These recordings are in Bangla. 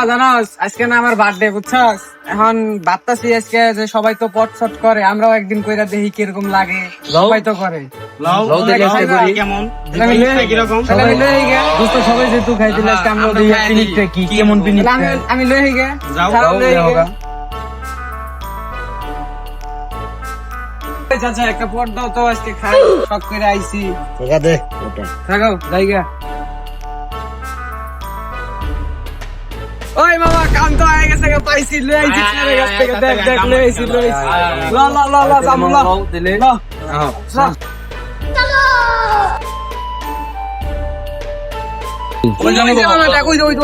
মামা জানোস আজকে না আমার বার্থডে বুঝছস, এখন ভাবতাছি আজকে যে সবাই তো পট শট করে, আমরাও একদিন কইরা দেখি কিরকম লাগে। সবাই তো করে কেমন আমি লই কিরকম দোস্ত সবাই যেহেতু খাইছিল আজকে আমরা দেখি পিকনিকটা কি কেমন পিকনিক। আমি লই গে যাও চাচা একটা পট দাও তো, আজকে খাই শখ করে আইছি। ঠিক আছে থাকো জায়গা। ওই মামা কাম তো হয়ে গেছে, পাইছি লই আইছি স্যারের কাছ থেকে। দেখ দেখ লই আইছি ল ল ল ল জামুলা দিলে ল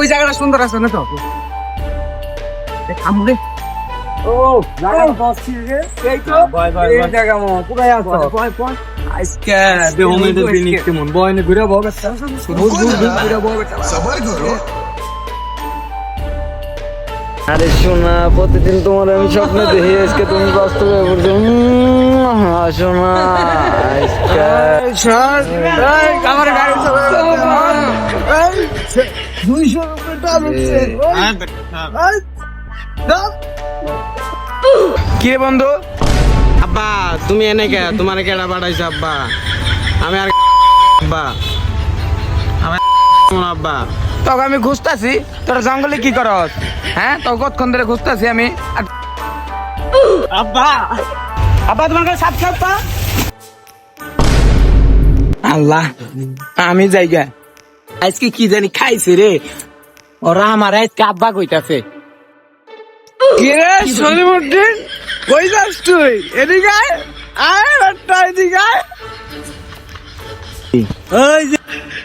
ওই জায়গাটা সুন্দর আছে না তো? আমরে ও জায়গাটা পাচ্ছি রে, এই তো এই জায়গা মো পুরাই আছে। আজকে বেহমেদের পিকনিক কেমন বয়নে ঘুরে বগা ঘুরে বগা সবার করো। আরে শোনা, প্রতিদিন তোমার আমি স্বপ্নে দেখি, আজকে তুমি বাস্তবে বলছো শোনা। আমার গাড়ি 200 কি রে বন্ধু? আব্বা তুমি এনে কে তোমার কেডা বাড়াইছো আব্বা? আমি আর আব্বা আব্বা তোকে আমি খুঁজতাছি, তোর জঙ্গলে কি করস? হ্যাঁ তো কতক্ষণ ধরে খুঁজতাছি আমি। আব্বা আব্বা তোমার কাছে সাপ খাপ্পা আল্লাহ, আমি জায়গা আজকে কি জানি খাইছে রে ওরা, আমার আজকে আব্বা কইতাছে। কি রে সলিমুদ্দিন, কই যাস তুই? এদিকে আয়, আয় বাট্টা এদিকে আয়। ওই যে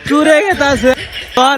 চুরে গেছে তোর